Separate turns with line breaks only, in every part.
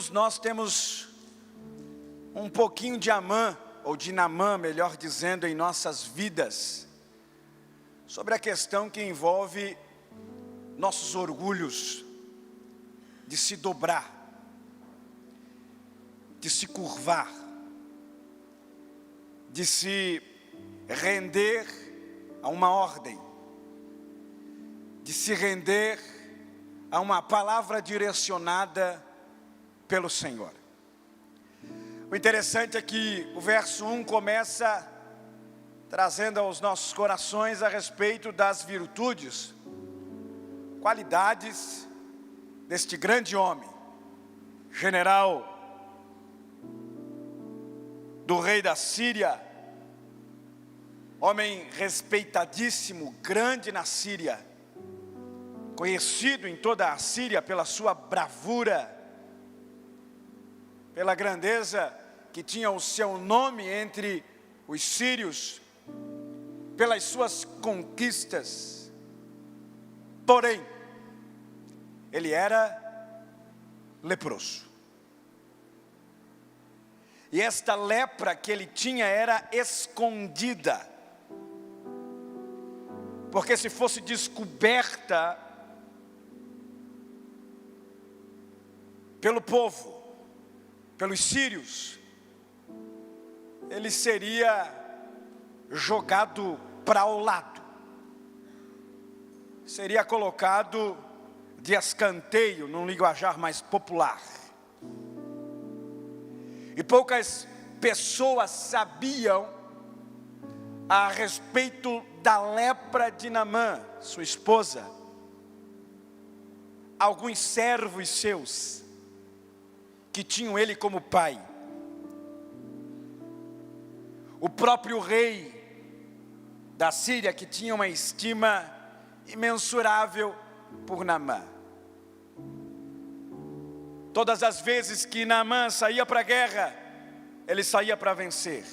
todos nós temos um pouquinho de Amã, ou de Naamã, melhor dizendo, em nossas vidas, sobre a questão que envolve nossos orgulhos, de se dobrar, de se curvar, de se render a uma ordem, de se render a uma palavra direcionada pelo Senhor. O interessante é que o verso 1 começa trazendo aos nossos corações a respeito das virtudes, qualidades deste grande homem, general do rei da Síria, homem respeitadíssimo, grande na Síria, conhecido em toda a Síria pela sua bravura, pela grandeza que tinha o seu nome entre os sírios, pelas suas conquistas. Porém, ele era leproso. E esta lepra que ele tinha era escondida, porque se fosse descoberta pelo povo, pelos sírios, ele seria jogado para o lado, seria colocado de escanteio, num linguajar mais popular. E poucas pessoas sabiam a respeito da lepra de Naamã, sua esposa. Alguns servos seus, que tinham ele como pai. O próprio rei da Síria, que tinha uma estima imensurável por Naamã. Todas as vezes que Naamã saía para a guerra, ele saía para vencer.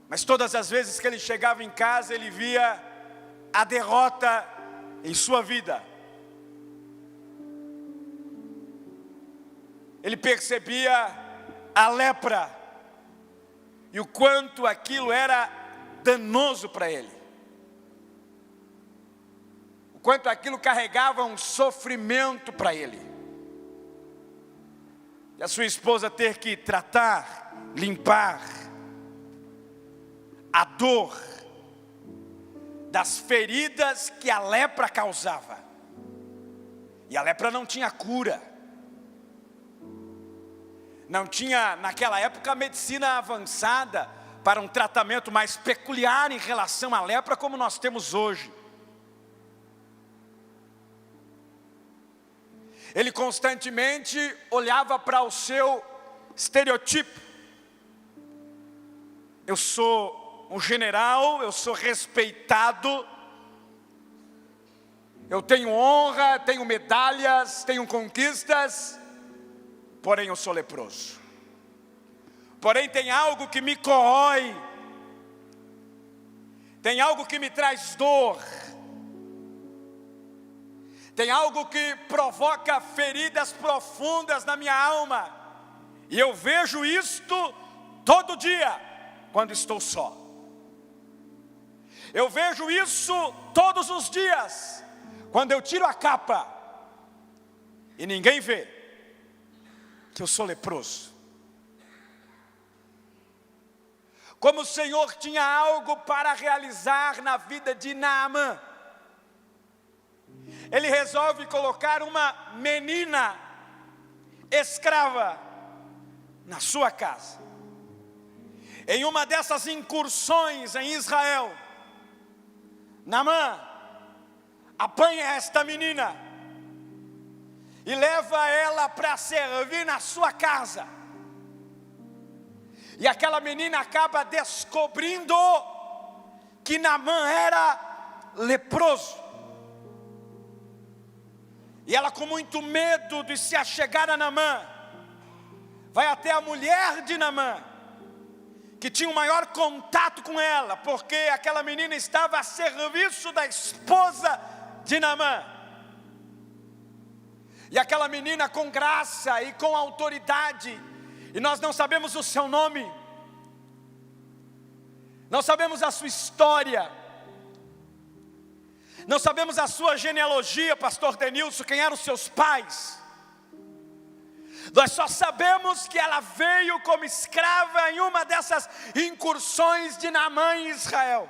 Mas todas as vezes que ele chegava em casa, ele via a derrota em sua vida. Ele percebia a lepra e o quanto aquilo era danoso para ele. O quanto aquilo carregava um sofrimento para ele. E a sua esposa ter que tratar, limpar a dor das feridas que a lepra causava. E a lepra não tinha cura. Não tinha, naquela época, medicina avançada para um tratamento mais peculiar em relação à lepra como nós temos hoje. Ele constantemente olhava para o seu estereotipo. Eu sou um general, eu sou respeitado, eu tenho honra, tenho medalhas, tenho conquistas, porém eu sou leproso. Porém tem algo que me corrói, tem algo que me traz dor, tem algo que provoca feridas profundas na minha alma, e eu vejo isto todo dia quando estou só. Eu vejo isso todos os dias quando eu tiro a capa e ninguém vê que eu sou leproso. Como o Senhor tinha algo para realizar na vida de Naamã, ele resolve colocar uma menina escrava na sua casa. Em uma dessas incursões em Israel, Naamã apanha esta menina e leva ela para servir na sua casa. E aquela menina acaba descobrindo que Naamã era leproso. E ela, com muito medo de se achegar a Naamã, vai até a mulher de Naamã, que tinha o maior contato com ela, porque aquela menina estava a serviço da esposa de Naamã. E aquela menina com graça e com autoridade, e nós não sabemos o seu nome, não sabemos a sua história, não sabemos a sua genealogia, pastor Denilson, quem eram os seus pais. Nós só sabemos que ela veio como escrava em uma dessas incursões de Naamã em Israel.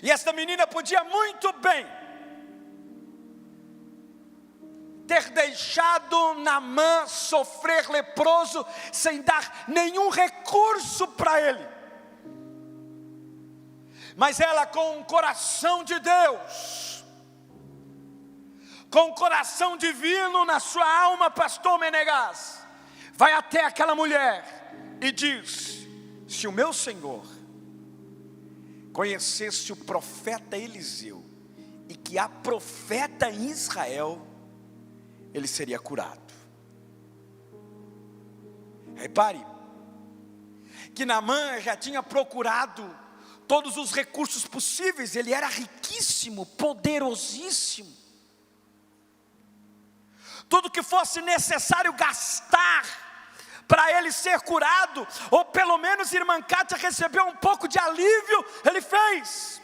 E esta menina podia muito bem ter deixado Naamã sofrer leproso, sem dar nenhum recurso para ele. Mas ela, com o coração de Deus, com o coração divino na sua alma, pastor Menegas, vai até aquela mulher e diz: se o meu Senhor conhecesse o profeta Eliseu, e que há profeta em Israel, ele seria curado. Repare que Naamã já tinha procurado todos os recursos possíveis. Ele era riquíssimo, poderosíssimo. Tudo que fosse necessário gastar para ele ser curado, ou pelo menos irmã Cátia recebeu um pouco de alívio, ele fez.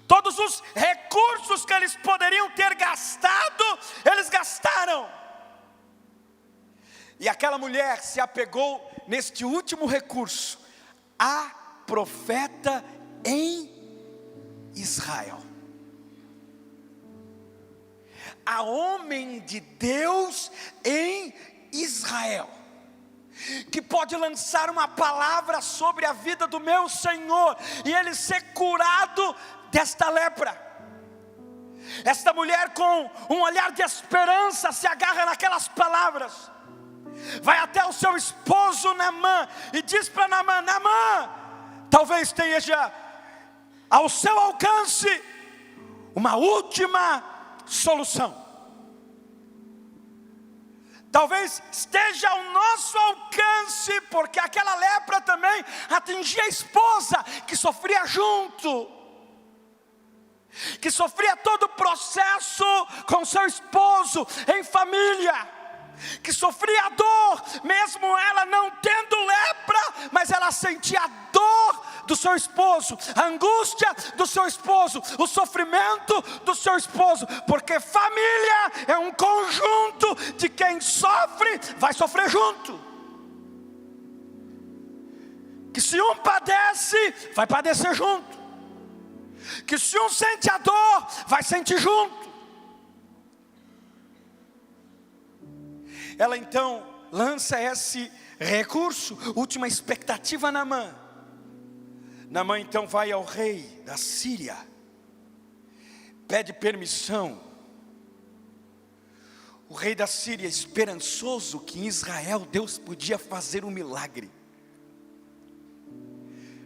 Todos os recursos que eles poderiam ter gastado, eles gastaram. E aquela mulher se apegou neste último recurso: há profeta em Israel. Há homem de Deus em Israel, que pode lançar uma palavra sobre a vida do meu Senhor, e ele ser curado desta lepra. Esta mulher, com um olhar de esperança, se agarra naquelas palavras, vai até o seu esposo Naamã e diz para Naamã: Naamã, talvez esteja ao seu alcance uma última solução. Talvez esteja ao nosso alcance, porque aquela lepra também atingia a esposa, que sofria junto, que sofria todo o processo com seu esposo, em família, que sofria a dor, mesmo ela não tendo lepra, mas ela sentia a dor do seu esposo, a angústia do seu esposo, o sofrimento do seu esposo, porque família é um conjunto de quem sofre, vai sofrer junto. Que se um padece, vai padecer junto. Que se um sente a dor, vai sentir junto. Ela então lança esse recurso, última expectativa, Naamã. Naamã então vai ao rei da Síria, pede permissão. O rei da Síria, esperançoso que em Israel Deus podia fazer um milagre,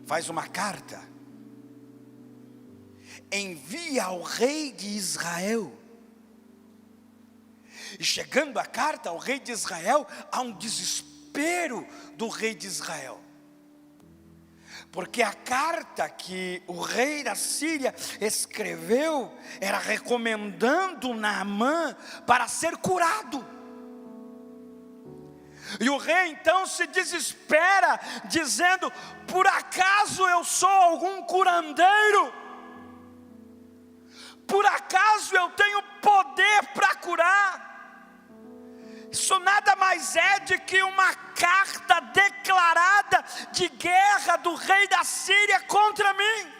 faz uma carta, envia ao rei de Israel. E chegando a carta ao rei de Israel, há um desespero do rei de Israel, porque a carta que o rei da Síria escreveu era recomendando Naamã para ser curado. E o rei então se desespera, dizendo: por acaso eu sou algum curandeiro? Por acaso eu tenho poder para curar? Isso nada mais é de que uma carta declarada de guerra do rei da Síria contra mim.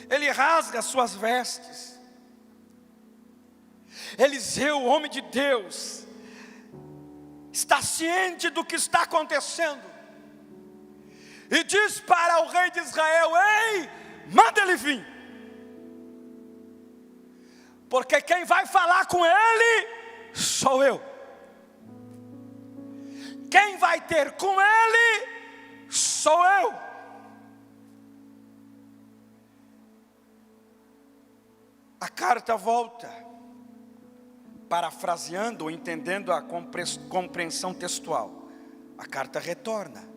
Ele rasga suas vestes. Eliseu, homem de Deus, está ciente do que está acontecendo, e diz para o rei de Israel: ei, manda ele vir, porque quem vai falar com ele sou eu. Quem vai ter com ele sou eu. A carta volta, parafraseando ou entendendo a compreensão textual. A carta retorna,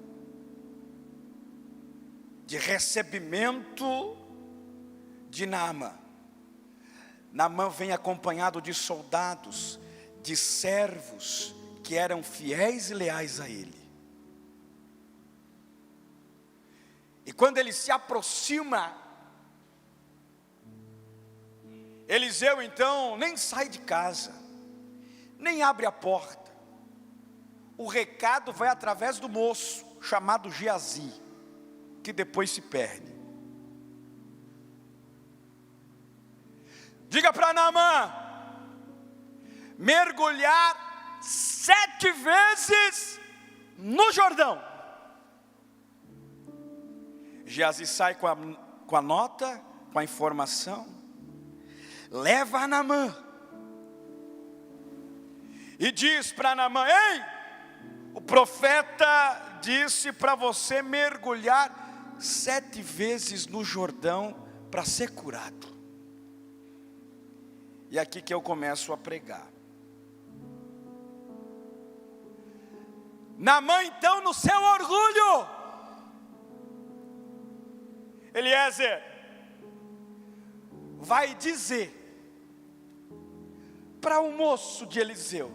de recebimento de Naamã. Naamã vem acompanhado de soldados, de servos que eram fiéis e leais a ele. E quando ele se aproxima, Eliseu então nem sai de casa, nem abre a porta. O recado vai através do moço chamado Geazi, que depois se perde. Diga para Naamã mergulhar 7 vezes no Jordão. Geazi sai com a nota, com a informação, leva a Naamã e diz para Naamã: ei, o profeta disse para você mergulhar 7 vezes no Jordão para ser curado. E aqui que eu começo a pregar. Naamã então, no seu orgulho, Eliezer vai dizer para o moço de Eliseu: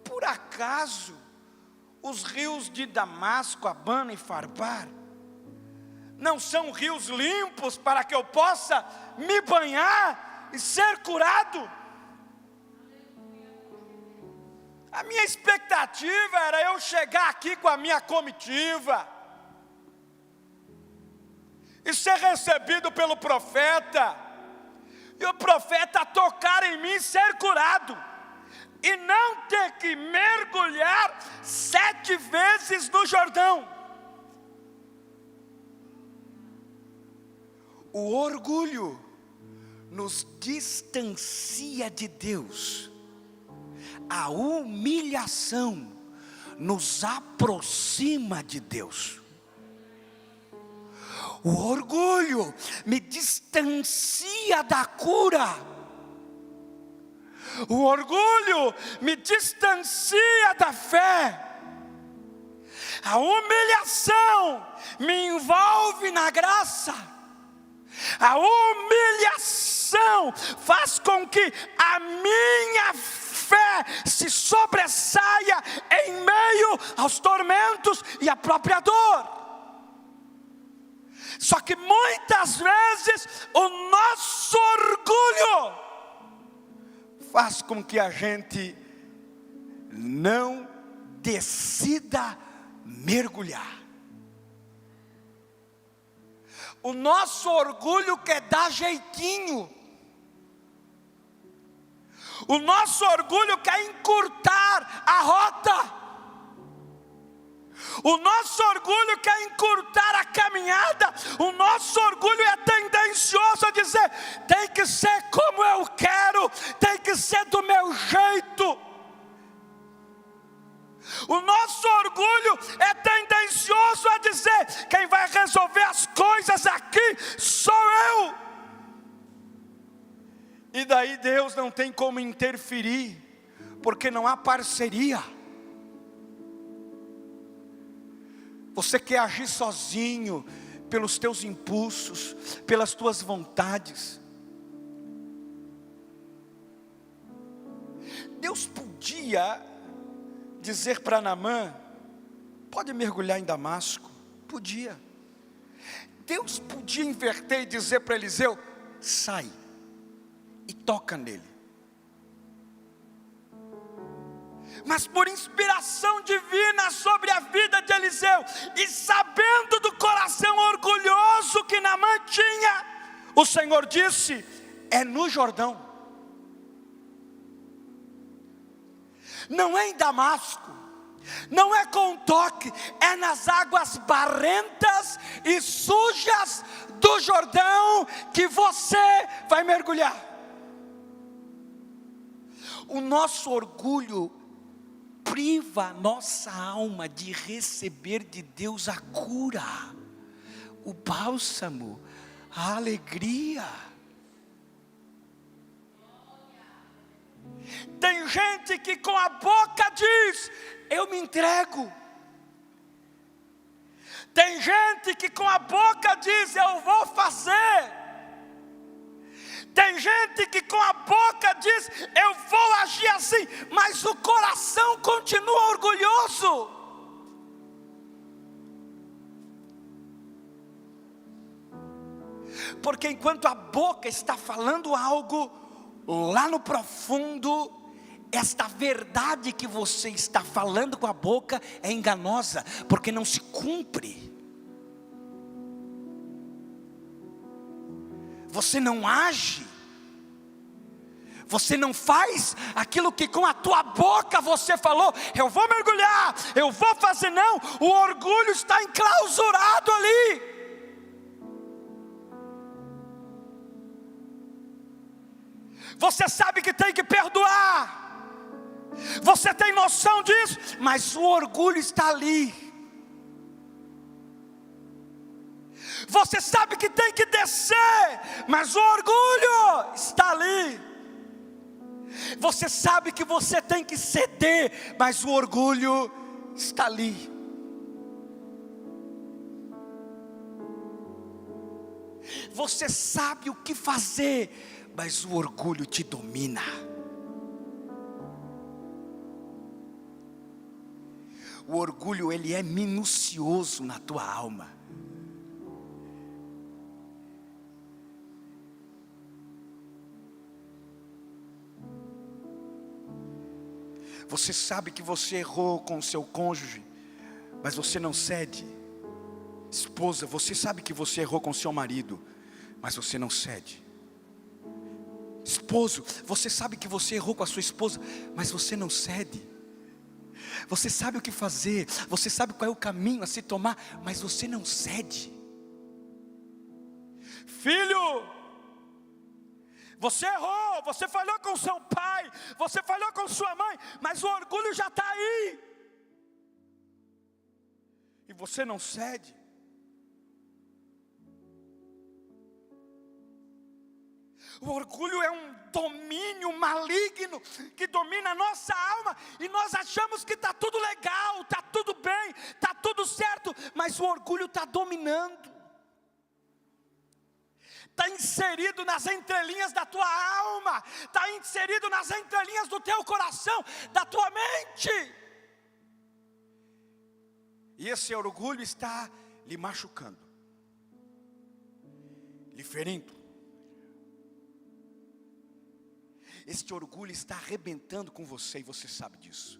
por acaso os rios de Damasco, Abana e Farpar não são rios limpos para que eu possa me banhar e ser curado? A minha expectativa era eu chegar aqui com a minha comitiva e ser recebido pelo profeta, e o profeta tocar em mim e ser curado, e não ter que mergulhar 7 vezes no Jordão. O orgulho nos distancia de Deus, a humilhação nos aproxima de Deus. O orgulho me distancia da cura. O orgulho me distancia da fé. A humilhação me envolve na graça. A humilhação faz com que a minha fé se sobressaia em meio aos tormentos e à própria dor. Só que muitas vezes o nosso orgulho faz com que a gente não decida mergulhar. O nosso orgulho quer dar jeitinho. O nosso orgulho quer encurtar a rota. O nosso orgulho quer encurtar a caminhada. O nosso orgulho é tendencioso a dizer: tem que ser como eu quero, tem que ser do meu jeito. O nosso orgulho é tendencioso a dizer: quem vai resolver as coisas aqui sou eu. E daí Deus não tem como interferir, porque não há parceria. Você quer agir sozinho, pelos teus impulsos, pelas tuas vontades. Deus podia dizer para Naamã: pode mergulhar em Damasco. Podia. Deus podia inverter e dizer para Eliseu: sai e toca nele. Mas por inspiração divina sobre a vida de Eliseu, e sabendo do coração orgulhoso que Naamã tinha, o Senhor disse: é no Jordão. Não é em Damasco, não é com toque, é nas águas barrentas e sujas do Jordão que você vai mergulhar. O nosso orgulho priva nossa alma de receber de Deus a cura, o bálsamo, a alegria. Tem gente que com a boca diz: eu me entrego. Tem gente que com a boca diz: eu vou fazer. Tem gente que com a boca diz, eu vou agir assim, mas o coração continua orgulhoso. Porque enquanto a boca está falando algo, lá no profundo, esta verdade que você está falando com a boca é enganosa, porque não se cumpre. Você não age, você não faz aquilo que com a tua boca você falou, eu vou mergulhar, eu vou fazer, não, o orgulho está enclausurado ali. Você sabe que tem que perdoar, você tem noção disso, mas o orgulho está ali. Você sabe que tem que descer, mas o orgulho está ali. Você sabe que você tem que ceder, mas o orgulho está ali. Você sabe o que fazer, mas o orgulho te domina. O orgulho, ele é minucioso na tua alma. Você sabe que você errou com o seu cônjuge, mas você não cede. Esposa, você sabe que você errou com o seu marido, mas você não cede. Esposo, você sabe que você errou com a sua esposa, mas você não cede. Você sabe o que fazer, você sabe qual é o caminho a se tomar, mas você não cede. Filho, você errou, você falhou com seu pai, você falhou com sua mãe, mas o orgulho já está aí. E você não cede. O orgulho é um domínio maligno que domina a nossa alma, e nós achamos que está tudo legal, está tudo bem, está tudo certo, mas o orgulho está dominando. Está inserido nas entrelinhas da tua alma, está inserido nas entrelinhas do teu coração, da tua mente. E esse orgulho está lhe machucando, lhe ferindo. Este orgulho está arrebentando com você e você sabe disso.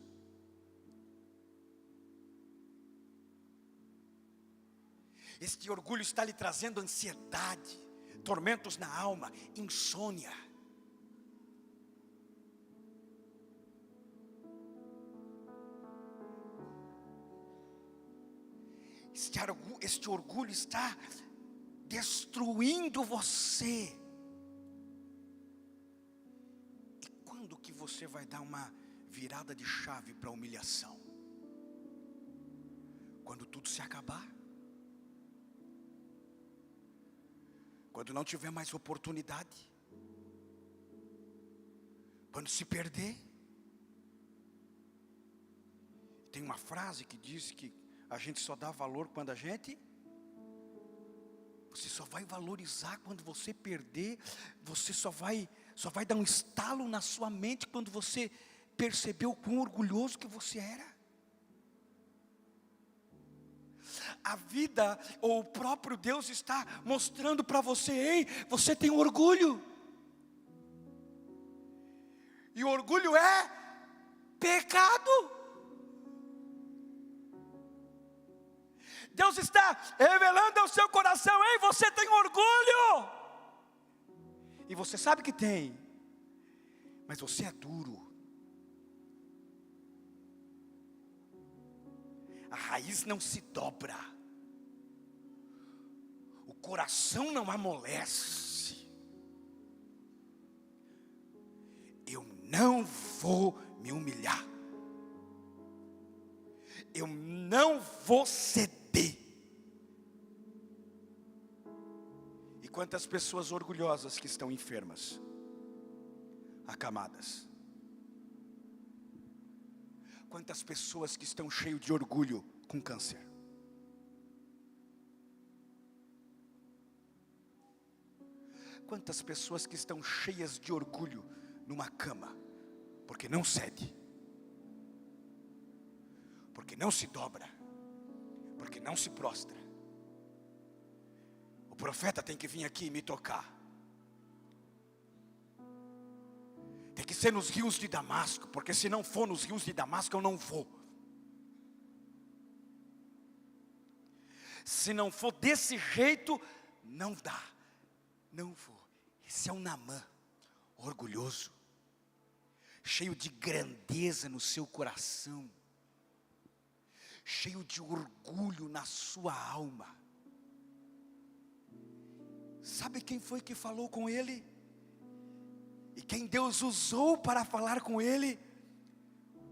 Este orgulho está lhe trazendo ansiedade, tormentos na alma, insônia. Este orgulho está destruindo você. E quando que você vai dar uma virada de chave para a humilhação? Quando tudo se acabar? Quando não tiver mais oportunidade? Quando se perder? Tem uma frase que diz que a gente só dá valor quando você só vai valorizar quando você perder. Você só vai dar um estalo na sua mente quando você percebeu o quão orgulhoso que você era. A vida, ou o próprio Deus está mostrando para você: ei, você tem orgulho. E o orgulho é pecado. Deus está revelando ao seu coração: ei, você tem orgulho. E você sabe que tem, mas você é duro. A raiz não se dobra, o coração não amolece. Eu não vou me humilhar, eu não vou ceder. E quantas pessoas orgulhosas que estão enfermas, acamadas. Quantas pessoas que estão cheias de orgulho com câncer. Quantas pessoas que estão cheias de orgulho numa cama, porque não cede, porque não se dobra, porque não se prostra. O profeta tem que vir aqui e me tocar. Tem que ser nos rios de Damasco, porque se não for nos rios de Damasco eu não vou. Se não for desse jeito, não dá, não vou. Esse é um Naamã, orgulhoso, cheio de grandeza no seu coração, cheio de orgulho na sua alma. Sabe quem foi que falou com ele? E quem Deus usou para falar com ele?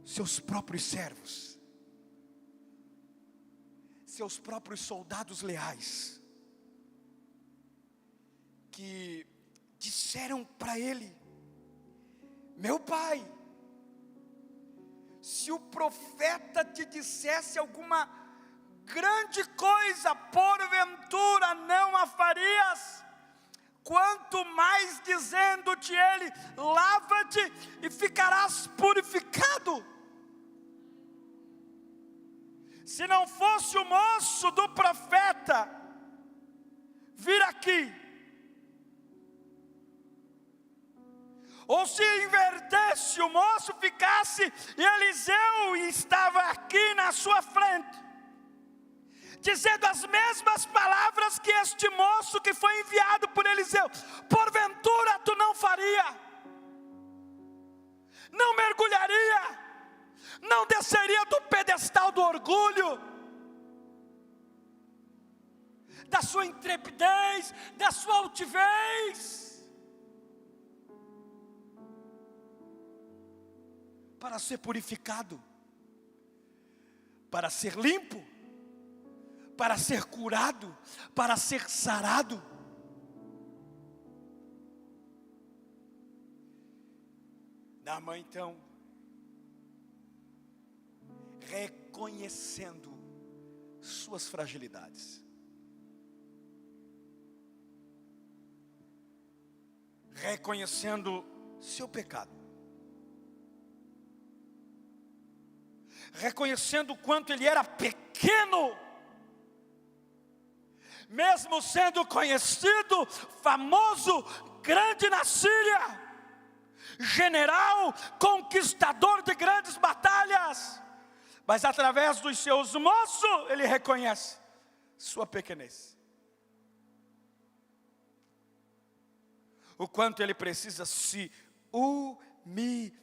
Seus próprios servos, seus próprios soldados leais, que disseram para ele: meu pai, se o profeta te dissesse alguma grande coisa, porventura não a farias? Quanto mais dizendo-te ele, lava-te e ficarás purificado. Se não fosse o moço do profeta vir aqui, ou se invertesse, o moço ficasse e Eliseu estava aqui na sua frente, dizendo as mesmas palavras que este moço que foi enviado por Eliseu, porventura tu não faria, não mergulharia, não desceria do pedestal do orgulho, da sua intrepidez, da sua altivez, para ser purificado, para ser limpo, para ser curado, para ser sarado. Naamã então, reconhecendo suas fragilidades, reconhecendo seu pecado, reconhecendo o quanto ele era pequeno, mesmo sendo conhecido, famoso, grande na Síria, general, conquistador de grandes batalhas, mas através dos seus moços, ele reconhece sua pequenez, o quanto ele precisa se humilhar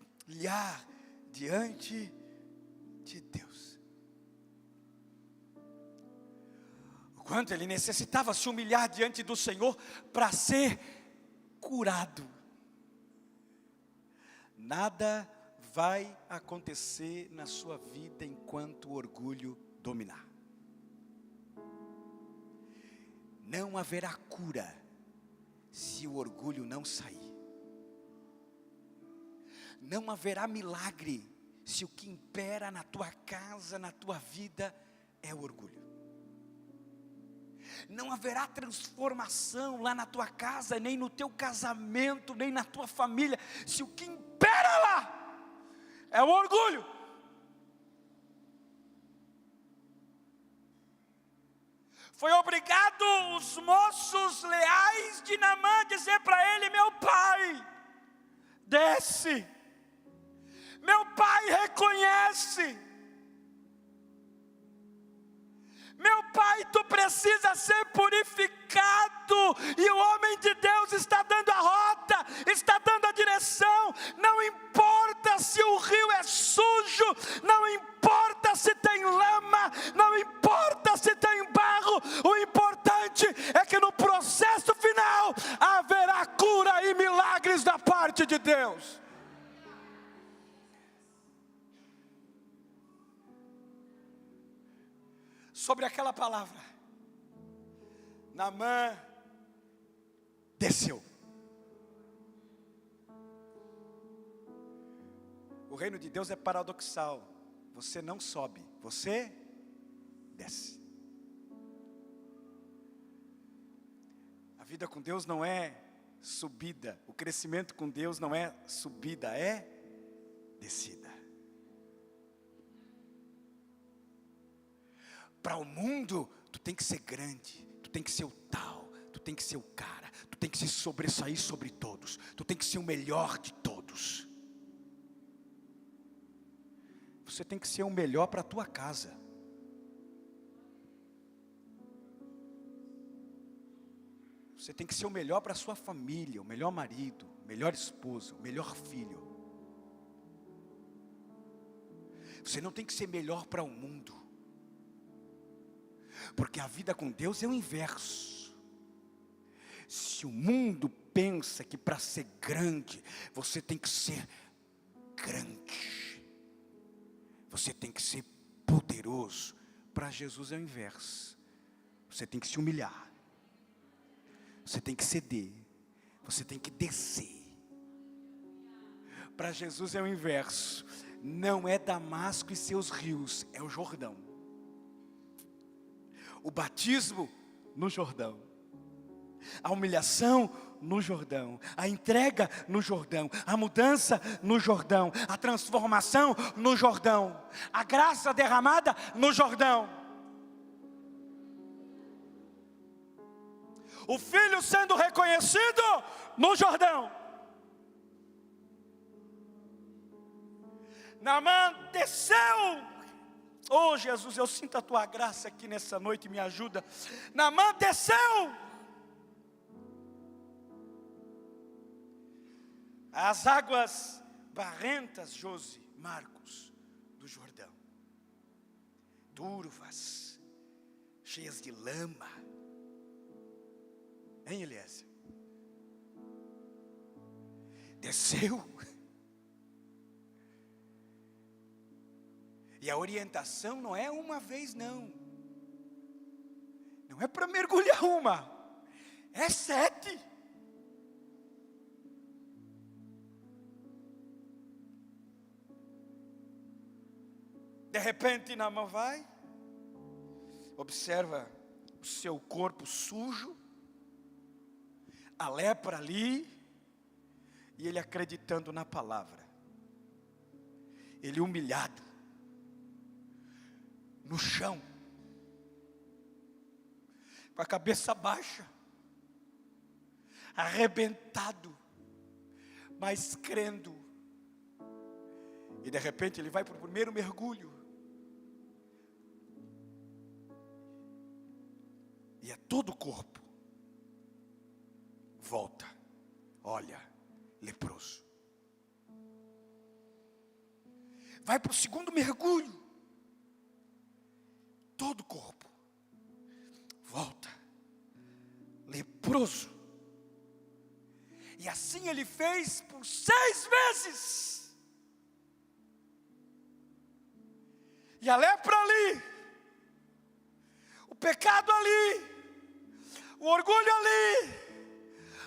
diante de Deus, o quanto ele necessitava se humilhar diante do Senhor para ser curado. Nada vai acontecer na sua vida enquanto o orgulho dominar. Não haverá cura se o orgulho não sair. Não haverá milagre se o que impera na tua casa, na tua vida é o orgulho. Não haverá transformação lá na tua casa, nem no teu casamento, nem na tua família, se o que impera lá é o orgulho. Foi obrigado os moços leais de Naamã a dizer para ele: meu pai, desce, meu pai reconhece, meu pai, tu precisa ser purificado, e o homem de Deus está dando a rota, está dando a direção. Não importa se o rio é sujo, não importa se tem lama, não importa se tem barro, o importante é que no processo final haverá cura e milagres da parte de Deus. Sobre aquela palavra, Naamã desceu. O reino de Deus é paradoxal. Você não sobe, você desce. A vida com Deus não é subida. O crescimento com Deus não é subida, é descida. Para o mundo, tu tem que ser grande, tu tem que ser o tal, tu tem que ser o cara, tu tem que se sobressair sobre todos, tu tem que ser o melhor de todos. Você tem que ser o melhor para a tua casa. Você tem que ser o melhor para a sua família, o melhor marido, o melhor esposo, o melhor filho. Você não tem que ser melhor para o mundo. Porque a vida com Deus é o inverso. Se o mundo pensa que para ser grande, você tem que ser grande. Você tem que ser poderoso. Para Jesus é o inverso. Você tem que se humilhar. Você tem que ceder. Você tem que descer. Para Jesus é o inverso. Não é Damasco e seus rios, é o Jordão. O batismo no Jordão. A humilhação no Jordão, a entrega no Jordão, a mudança no Jordão, a transformação no Jordão, a graça derramada no Jordão. O filho sendo reconhecido no Jordão. Naamã desceu. Oh Jesus, eu sinto a tua graça aqui nessa noite, me ajuda. Naamã desceu. As águas barrentas, Josi, Marcos, do Jordão. Turvas, cheias de lama. Hein, Eliezer? Desceu. E a orientação não é uma vez, não. Não é para mergulhar uma. É 7. De repente Naamã vai, observa o seu corpo sujo, a lepra ali, e ele acreditando na palavra. Ele humilhado, no chão, com a cabeça baixa, arrebentado, mas crendo. E de repente ele vai para o primeiro mergulho. E é todo o corpo. Volta, olha, leproso. Vai para o segundo mergulho. Todo o corpo. Volta, leproso. E assim ele fez por 6 vezes. E a lepra ali, o pecado ali, o orgulho ali,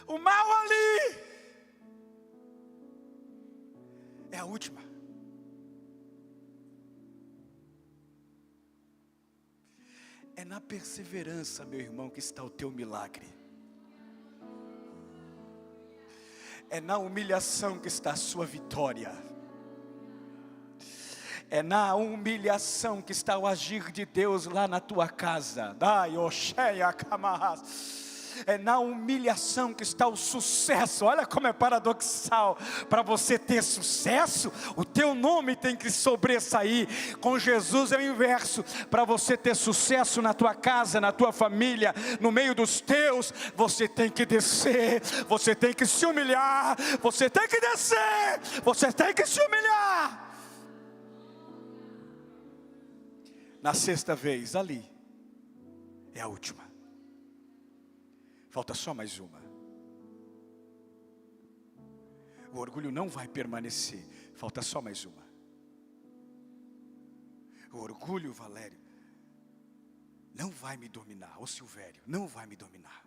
o mal ali, é a última. É na perseverança, meu irmão, que está o teu milagre. É na humilhação que está a sua vitória. É na humilhação que está o agir de Deus lá na tua casa. É na humilhação que está o sucesso. Olha como é paradoxal. Para você ter sucesso, o teu nome tem que sobressair. Com Jesus é o inverso. Para você ter sucesso na tua casa, na tua família, no meio dos teus, você tem que descer, você tem que se humilhar, você tem que descer, você tem que se humilhar. Na 6ª vez, ali, é a última. Falta só mais uma. O orgulho não vai permanecer. Falta só mais uma. O orgulho, Valério, não vai me dominar. Ô Silvério, não vai me dominar.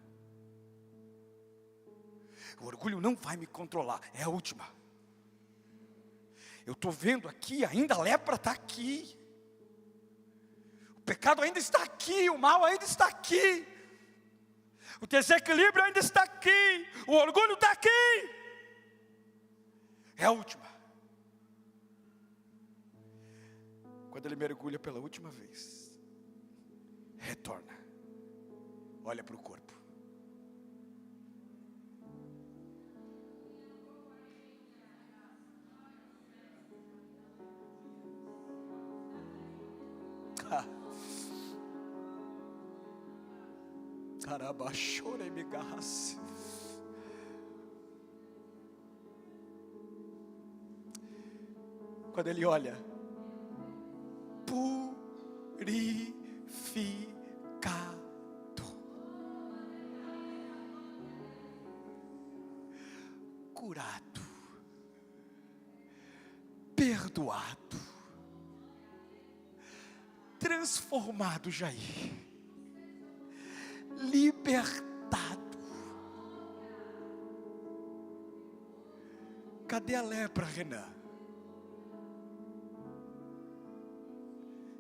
O orgulho não vai me controlar. É a última. Eu estou vendo aqui, ainda a lepra está aqui. O pecado ainda está aqui, o mal ainda está aqui. O desequilíbrio ainda está aqui. O orgulho está aqui. É a última. Quando ele mergulha pela última vez, retorna. Olha para o corpo. Carabachore me garras. Quando ele olha, purificado, curado, perdoado, transformado, Jair, libertado. Cadê a lepra, Renan?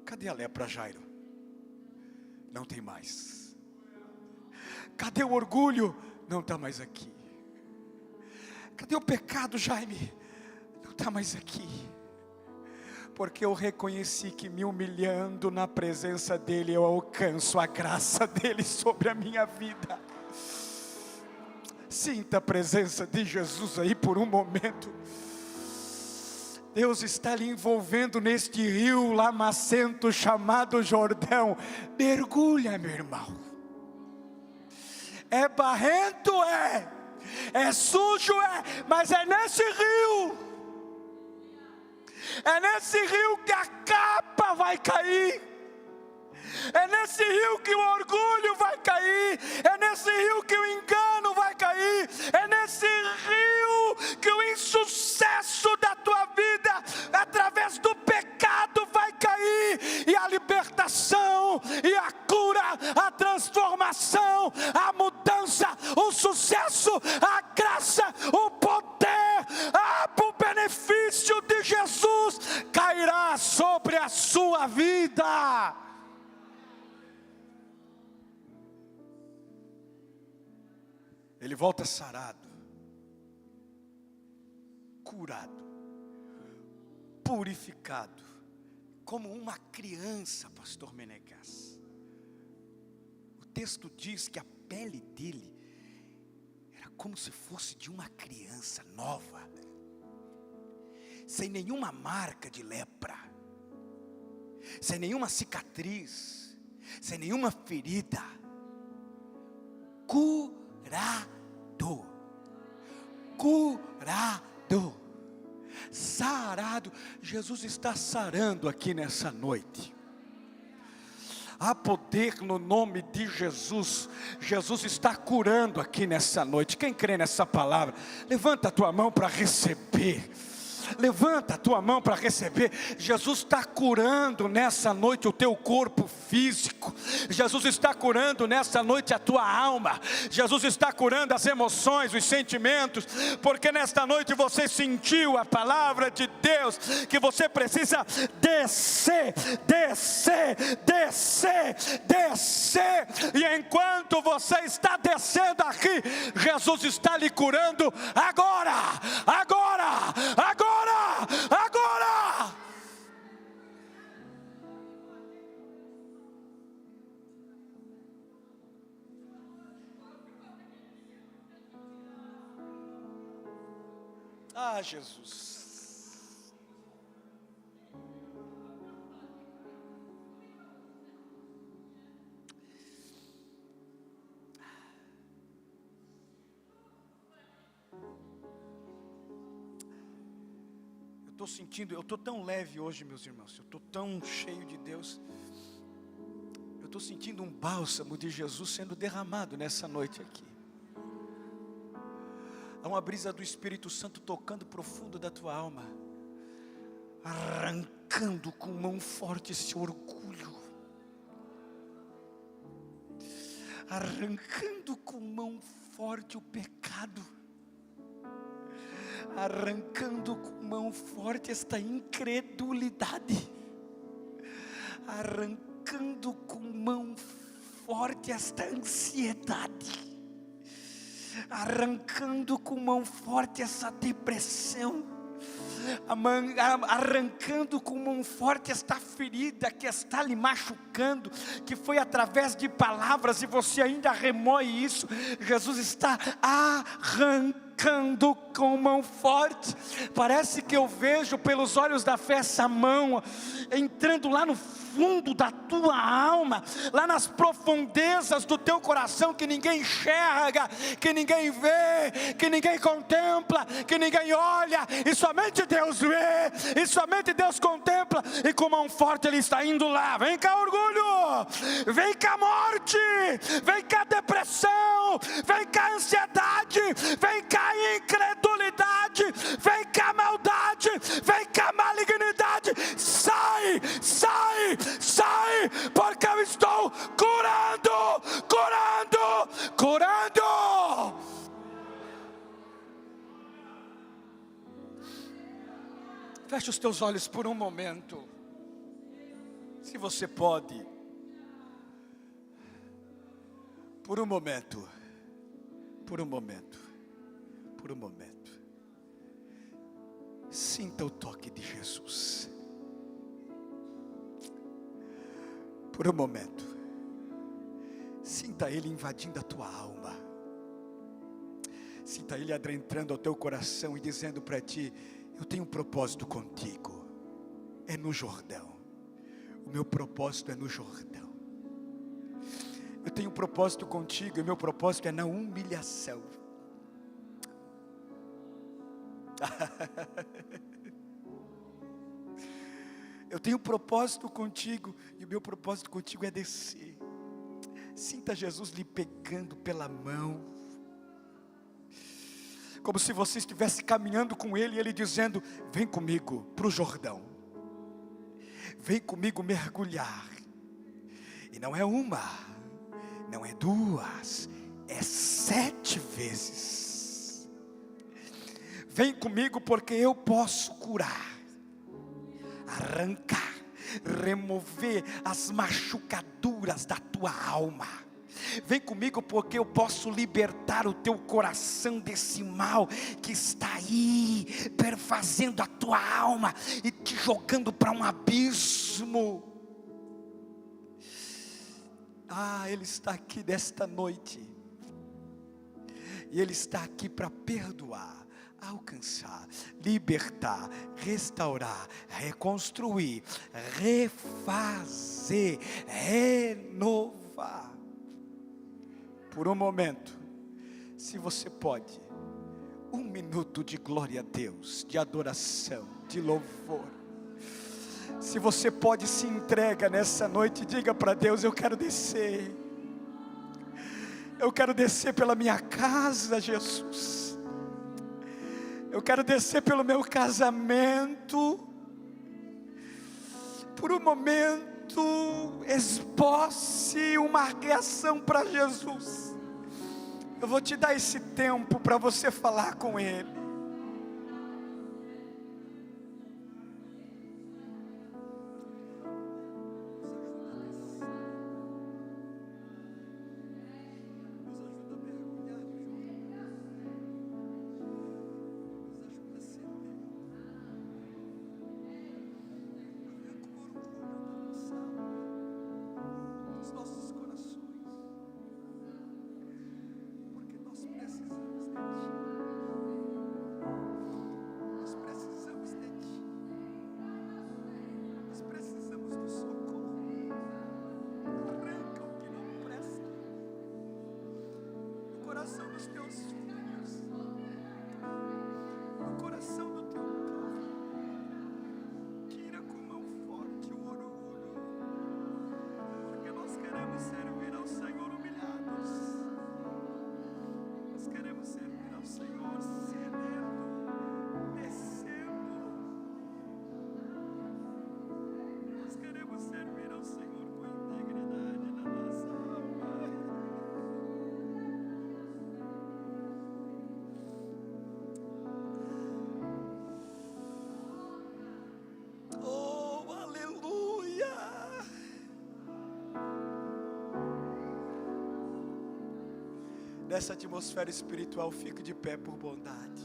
Cadê a lepra, Jairo? Não tem mais. Cadê o orgulho? Não está mais aqui. Cadê o pecado, Jaime? Não está mais aqui. Porque eu reconheci que me humilhando na presença dEle, eu alcanço a graça dEle sobre a minha vida. Sinta a presença de Jesus aí por um momento. Deus está lhe envolvendo neste rio lamacento chamado Jordão. Mergulha, meu irmão. É barrento, é sujo, mas é nesse rio. É nesse rio que a capa vai cair. É nesse rio que o orgulho vai cair. É nesse rio que o engano vai cair. É nesse rio que o insucesso da tua vida, através do pecado, vai cair. E a libertação, e a cura, a transformação, a mudança, o sucesso, a graça, o poder, o benefício de Jesus cairá sobre a sua vida. Ele volta sarado, curado, purificado, como uma criança, pastor Menegas. O texto diz que a pele dele era como se fosse de uma criança nova, sem nenhuma marca de lepra, sem nenhuma cicatriz, sem nenhuma ferida. Curado, sarado. Jesus está sarando aqui nessa noite. Há poder no nome de Jesus. Jesus está curando aqui nessa noite. Quem crê nessa palavra, levanta a tua mão para receber. Levanta a tua mão para receber. Jesus está curando nessa noite o teu corpo físico. Jesus está curando nessa noite a tua alma. Jesus está curando as emoções, os sentimentos. Porque nesta noite você sentiu a palavra de Deus, que você precisa descer. E enquanto você está descendo aqui, Jesus está lhe curando agora. Ah, Jesus. Eu estou sentindo, eu estou tão leve hoje, meus irmãos. Eu estou tão cheio de Deus. Eu estou sentindo um bálsamo de Jesus sendo derramado nessa noite aqui. Há uma brisa do Espírito Santo tocando profundo da tua alma, arrancando com mão forte esse orgulho, arrancando com mão forte o pecado, arrancando com mão forte esta incredulidade, arrancando com mão
forte esta ansiedade, arrancando com mão forte essa depressão, arrancando com mão forte esta ferida que está lhe machucando, que foi através de palavras e você ainda remoe isso. Jesus está arrancando com mão forte. Parece que eu vejo pelos olhos da fé essa mão entrando lá no fundo da tua alma, lá nas profundezas do teu coração, que ninguém enxerga, que ninguém vê, que ninguém contempla, que ninguém olha, e somente Deus vê, e somente Deus contempla, e com mão forte Ele está indo lá. Vem cá orgulho, vem cá morte, vem cá depressão, vem cá ansiedade, vem cá incredulidade, vem cá maldade, vem cá malignidade. Sai, sai, sai, porque eu estou curando, curando, curando. Feche os teus olhos por um momento, se você pode, por um momento, por um momento, por um momento. Sinta o toque de Jesus. Por um momento, sinta Ele invadindo a tua alma, sinta Ele adentrando ao teu coração e dizendo para ti: eu tenho um propósito contigo, é no Jordão, o meu propósito é no Jordão. Eu tenho um propósito contigo e o meu propósito é na humilhação. Eu tenho um propósito contigo e o meu propósito contigo é descer. Sinta Jesus lhe pegando pela mão, como se você estivesse caminhando com Ele e Ele dizendo: vem comigo para o Jordão, vem comigo mergulhar. E não é uma, não é duas, é 7 vezes. Vem comigo porque eu posso curar, arrancar, remover as machucaduras da tua alma. Vem comigo porque eu posso libertar o teu coração desse mal que está aí perfazendo a tua alma e te jogando para um abismo. Ele está aqui nesta noite, e Ele está aqui para perdoar, alcançar, libertar, restaurar, reconstruir, refazer, renovar. Por um momento, se você pode, 1 minuto de glória a Deus, de adoração, de louvor. Se você pode, se entrega nessa noite, diga para Deus: eu quero descer, eu quero descer pela minha casa, Jesus. Eu quero descer pelo meu casamento. Por um momento, esboce uma reação para Jesus. Eu vou te dar esse tempo para você falar com Ele.
nessa atmosfera espiritual, fique de pé por bondade.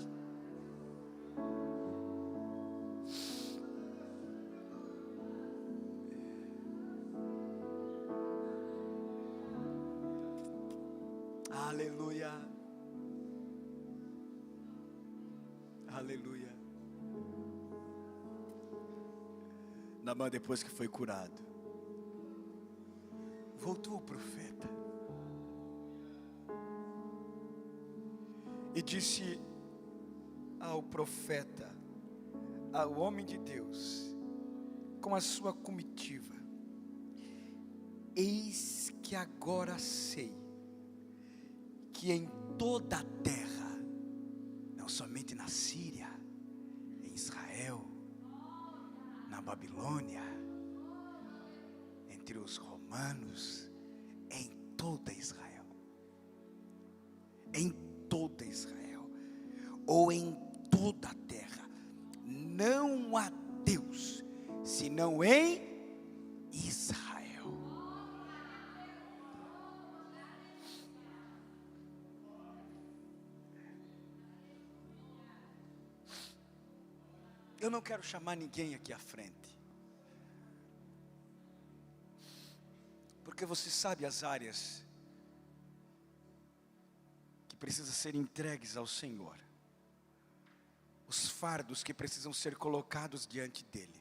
Aleluia. Aleluia. Naamã, depois que foi curado, voltou o profeta e disse ao profeta, ao homem de Deus, com a sua comitiva: eis que agora sei que em toda a terra, não somente na Síria, em Israel, na Babilônia, entre os romanos, em toda Israel, ou em toda a terra, não há Deus, senão em Israel. Eu não quero chamar ninguém aqui à frente, porque você sabe as áreas que precisam ser entregues ao Senhor, os fardos que precisam ser colocados diante dEle.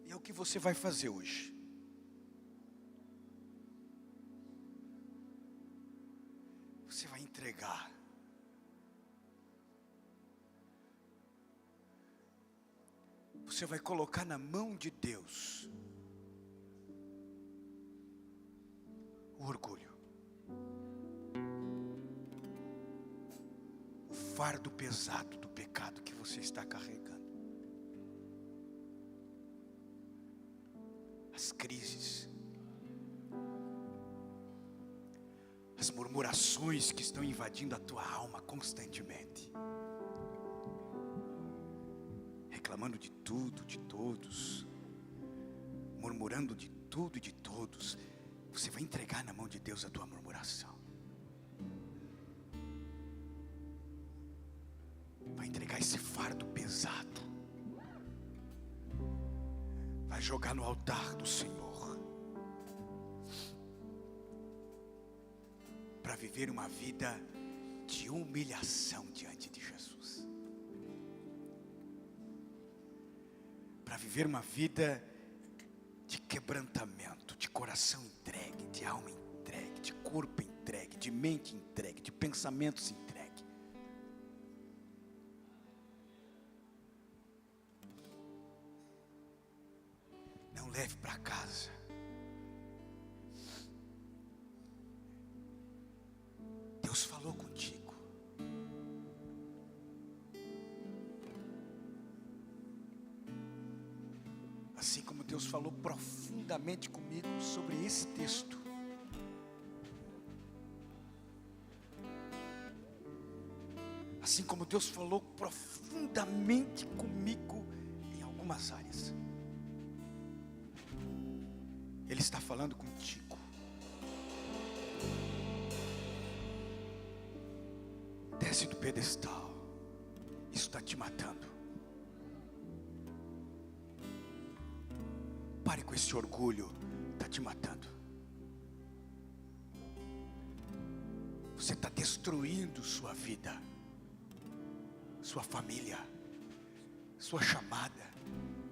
E é o que você vai fazer hoje. Você vai entregar. Você vai colocar na mão de Deus o orgulho, o fardo pesado do pecado que você está carregando, as crises, as murmurações que estão invadindo a tua alma constantemente, reclamando de tudo, de todos, murmurando de tudo e de todos. Você vai entregar na mão de Deus a tua murmuração, vai entregar esse fardo pesado, vai jogar no altar do Senhor, para viver uma vida de humilhação diante de Jesus, para viver uma vida de quebrantamento, de coração entregue, de alma entregue, de corpo entregue, de mente entregue, de pensamentos entregue. Não leve para casa Deus falou contigo. Assim como Deus falou profundamente comigo sobre esse texto. Assim como Deus falou profundamente comigo em algumas áreas, Ele está falando contigo. Desce do pedestal. Isso está te matando. Pare com esse orgulho. Está te matando. Você está destruindo sua vida, sua família, sua chamada,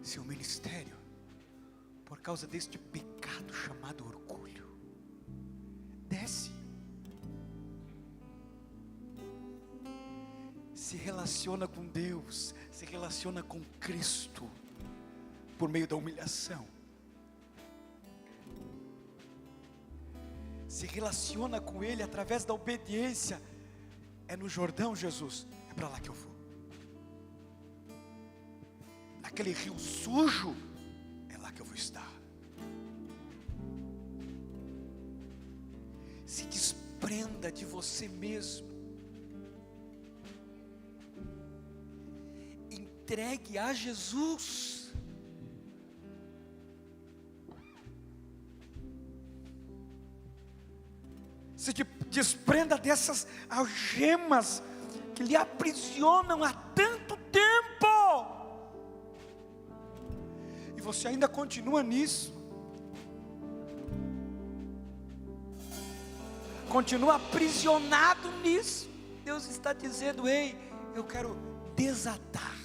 seu ministério, por causa deste pecado chamado orgulho. Desce. Se relaciona com Deus, se relaciona com Cristo, por meio da humilhação. Se relaciona com Ele através da obediência. É no Jordão, Jesus, é para lá que eu vou. Naquele rio sujo, é lá que eu vou estar. Se desprenda de você mesmo. Entregue a Jesus.
Se desprenda dessas algemas que lhe aprisionam há tanto tempo. E você ainda continua nisso. Continua aprisionado nisso. Deus está dizendo: ei, eu quero desatar,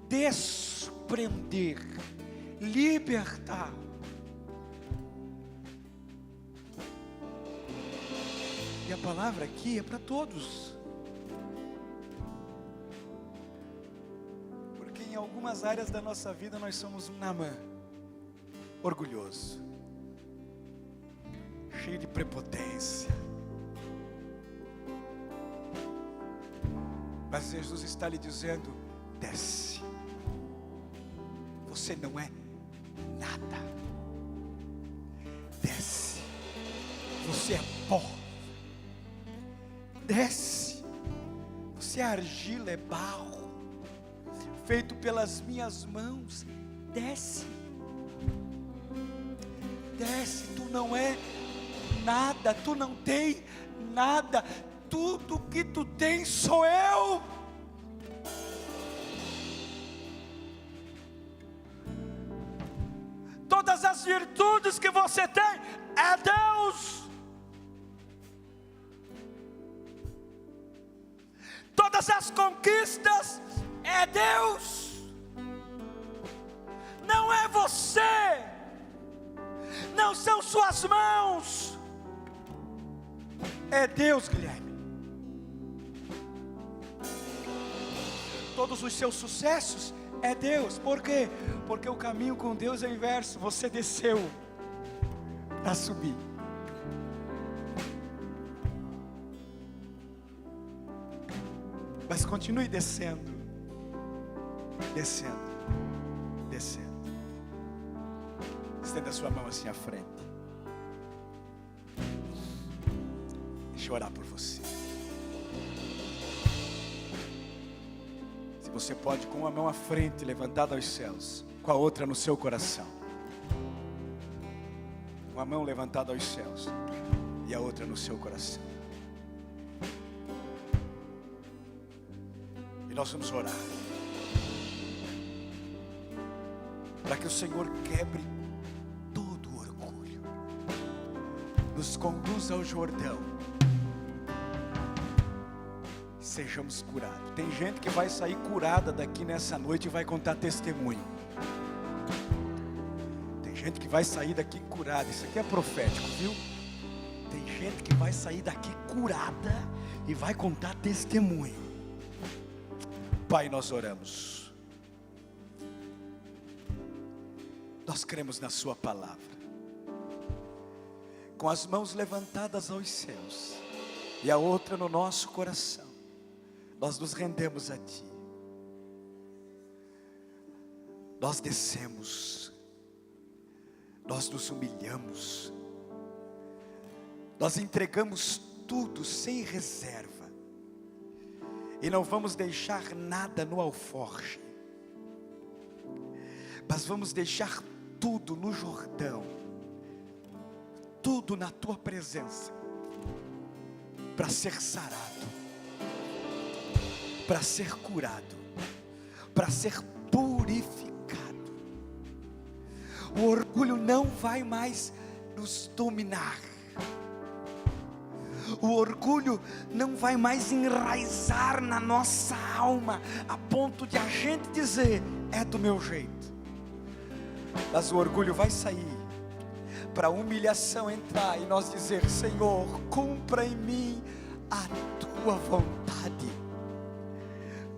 desprender, libertar. E a palavra aqui é para todos. Porque em algumas áreas da nossa vida nós somos um Naamã, orgulhoso, cheio de prepotência. Mas Jesus está lhe dizendo: desce. Você não é nada. Desce. Você é pó. Desce. Você é argila, é barro, feito pelas minhas mãos. Desce. Desce. Tu não é nada. Tu não tem nada. Tudo que tu tens sou eu. Todas as virtudes que você tem é Deus. Todas as conquistas é Deus. Não é você. Não são suas mãos. É Deus, Guilherme. Todos os seus sucessos é Deus. Por quê? Porque o caminho com Deus é o inverso. Você desceu para subir. Mas continue descendo. Descendo. Descendo. Estenda a sua mão assim à frente. Deixa eu orar por você. Se você pode, com uma mão à frente, levantada aos céus, com a outra no seu coração. Uma mão levantada aos céus e a outra no seu coração. E nós vamos orar para que o Senhor quebre todo o orgulho, nos conduza ao Jordão, sejamos curados. Tem gente que vai sair curada daqui nessa noite e vai contar testemunho. Tem gente que vai sair daqui curada. Isso aqui é profético, viu? Tem gente que vai sair daqui curada e vai contar testemunho. Pai, nós oramos. Nós cremos na sua palavra. Com as mãos levantadas aos céus e a outra no nosso coração, nós nos rendemos a Ti. Nós descemos. Nós nos humilhamos. Nós entregamos tudo sem reserva. E não vamos deixar nada no alforje. Mas vamos deixar tudo no Jordão. Tudo na Tua presença. Para ser sarado. Para ser curado, para ser purificado. O orgulho não vai mais nos dominar. O orgulho não vai mais enraizar na nossa alma, a ponto de a gente dizer: é do meu jeito. Mas o orgulho vai sair, para a humilhação entrar e nós dizer: Senhor, cumpra em mim a Tua vontade.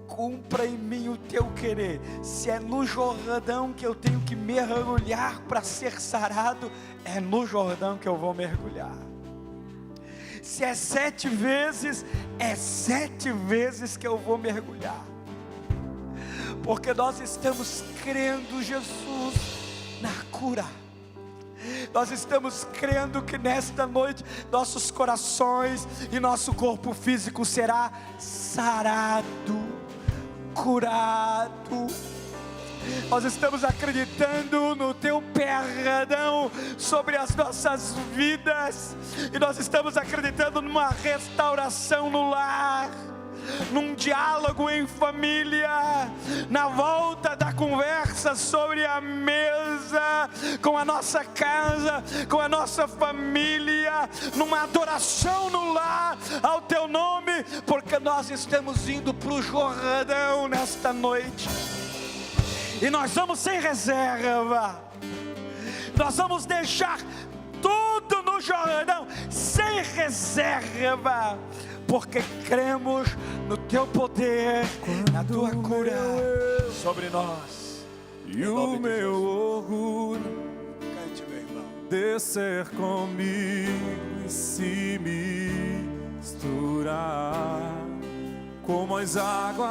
Cumpra em mim o Teu querer. Se é no Jordão que eu tenho que mergulhar para ser sarado, é no Jordão que eu vou mergulhar. Se é 7 vezes, é 7 vezes que eu vou mergulhar. Porque nós estamos crendo, Jesus, na cura. Nós estamos crendo que nesta noite nossos corações e nosso corpo físico será sarado, curado, Nós estamos acreditando no teu perdão sobre as nossas vidas, e nós estamos acreditando numa restauração no lar, num diálogo em família, na volta da conversa sobre a mesa, com a nossa casa, com a nossa família, numa adoração no lar ao teu nome, porque nós estamos indo para o Jordão nesta noite, e nós vamos sem reserva, nós vamos deixar tudo no Jordão, sem reserva, porque cremos no teu poder, na tua cura sobre nós.
E o meu orgulho
Cante, meu irmão.
descer comigo e se misturar como as águas.